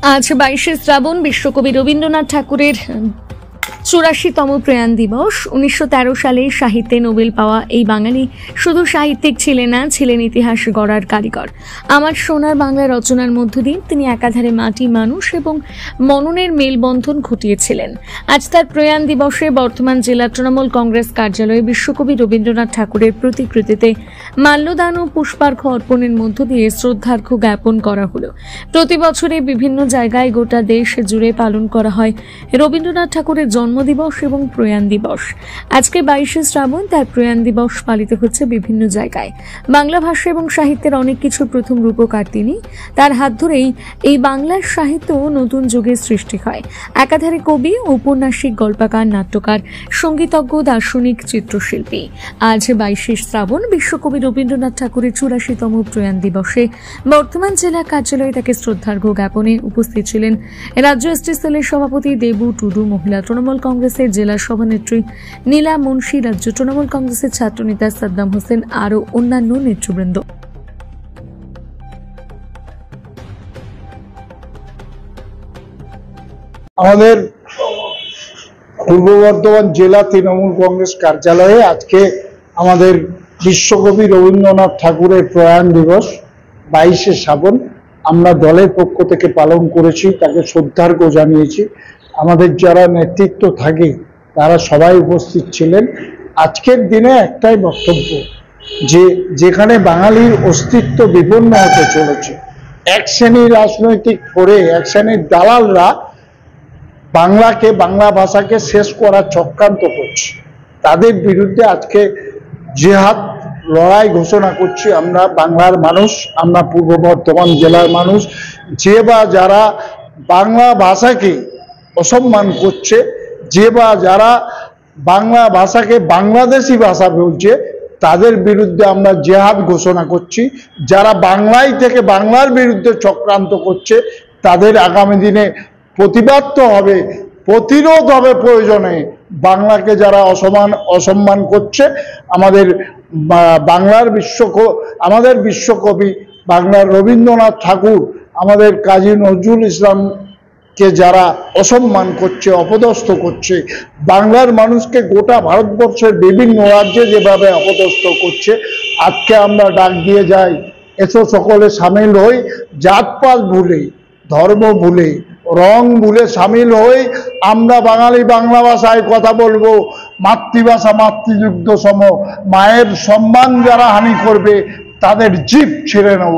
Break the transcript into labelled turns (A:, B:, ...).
A: আজ 22শে শ্রাবণ বিশ্বকবি রবীন্দ্রনাথ ঠাকুরের 84তম প্রয়াণ দিবস। 1913 সালে সাহিত্যে নোবেল পাওয়া এই বাঙালি শুধু সাহিত্যিক ছিলেন না, ছিলেন ইতিহাস গড়ার কারিগর। আমার সোনার বাংলা রচনার মধ্য দিয়ে তিনি একাধারে মাটি, মানুষ এবং মননের মেলবন্ধন ঘটিয়েছিলেন। আজ তার প্রয়াণ দিবসে বর্ধমান জেলা তৃণমূল কংগ্রেস কার্যালয়ে বিশ্বকবি রবীন্দ্রনাথ ঠাকুরের প্রতিকৃতিতে মাল্যদান ও পুষ্পার্ঘ্য অর্পণের মধ্য দিয়ে শ্রদ্ধার্ঘ্য জ্ঞাপন করা হলো। প্রতি বছরে বিভিন্ন জায়গায় গোটা দেশ জুড়ে পালন করা হয় রবীন্দ্রনাথ ঠাকুরের জন্মদিবস এবং প্রয়াণ দিবস। আজকে 22শে শ্রাবণ, তার প্রয়াণ দিবস পালিত হচ্ছে বিভিন্ন জায়গায়। বাংলা ভাষা এবং সাহিত্যের অনেক কিছুর প্রথম রূপকার তিনি। তার হাত ধরেই এই বাংলার সাহিত্য নতুন যুগের সৃষ্টি হয়। একাধারে কবি, ঔপন্যাসিক, গল্পকার, নাট্যকার, সঙ্গীতজ্ঞ, দার্শনিক, চিত্রশিল্পী। আজ 22শে শ্রাবণ বিশ্বকবি রবীন্দ্রনাথ ঠাকুরের 84তম প্রয়াণ দিবসে বর্ধমান জেলা কার্যালয়ে তাকে শ্রদ্ধার্ঘ্য জ্ঞাপনে উপস্থিত ছিলেন রাজ্য এসটি সেলের সভাপতি দেবু টুডু, মহিলা তৃণমূল কংগ্রেসের জেলা সভানেত্রী নীলা মুন্সি, রাজ্য তৃণমূল কংগ্রেসের ছাত্রনেতা সাদ্দাম হোসেন আরও অন্যান্য নেতৃবৃন্দ।
B: আমাদের পূর্ব বর্ধমান জেলা তৃণমূল কংগ্রেস কার্যালয়ে আজকে আমাদের বিশ্বকবি রবীন্দ্রনাথ ঠাকুরের প্রয়াণ দিবস 22শে শ্রাবণ আমরা দলের পক্ষ থেকে পালন করেছি, তাকে শ্রদ্ধার্ঘ্য জানিয়েছি। আমাদের যারা নেতৃত্ব থাকে তারা সবাই উপস্থিত ছিলেন। আজকের দিনে একটাই বক্তব্য, যে যেখানে বাঙালির অস্তিত্ব বিপন্ন হতে চলেছে, এক শ্রেণীর রাজনৈতিক ফোরে, এক শ্রেণীর দালালরা বাংলা ভাষাকে শেষ করার চক্রান্ত করছে, তাদের বিরুদ্ধে আজকে জিহাদ লড়াই ঘোষণা করছি আমরা বাংলার মানুষ, আমরা পূর্ব বর্ধমান জেলার মানুষ। যে বা যারা বাংলা ভাষাকে অসম্মান করছে, যে বা যারা বাংলা ভাষাকে বাংলাদেশি ভাষা বলছে, তাদের বিরুদ্ধে আমরা জিহাদ ঘোষণা করছি। যারা বাংলায় থেকে বাংলার বিরুদ্ধে চক্রান্ত করছে, তাদের আগামী দিনে প্রতিবাদ তো হবে, প্রতিরোধ হবে প্রয়োজনে। বাংলাকে যারা অসম্মান করছে, আমাদের বিশ্বকবি বাংলার রবীন্দ্রনাথ ঠাকুর, আমাদের কাজী নজরুল ইসলামকে যারা অসম্মান করছে, অপদস্থ করছে, বাংলার মানুষকে গোটা ভারতবর্ষের বিভিন্ন রাজ্যে যেভাবে অপদস্থ করছে, আজকে আমরা ডাক দিয়ে যাই, এসো সকলে সামিল হই, জাতপাত ভুলে, ধর্ম ভুলে, রং ভুলে সামিল হই। আমরা বাঙালি বাংলা ভাষায় কথা বলবো, মাতৃভাষা মাতৃযুদ্ধ সম। মায়ের সম্মান যারা হানি করবে, তাদের জিভ ছিঁড়ে নেব।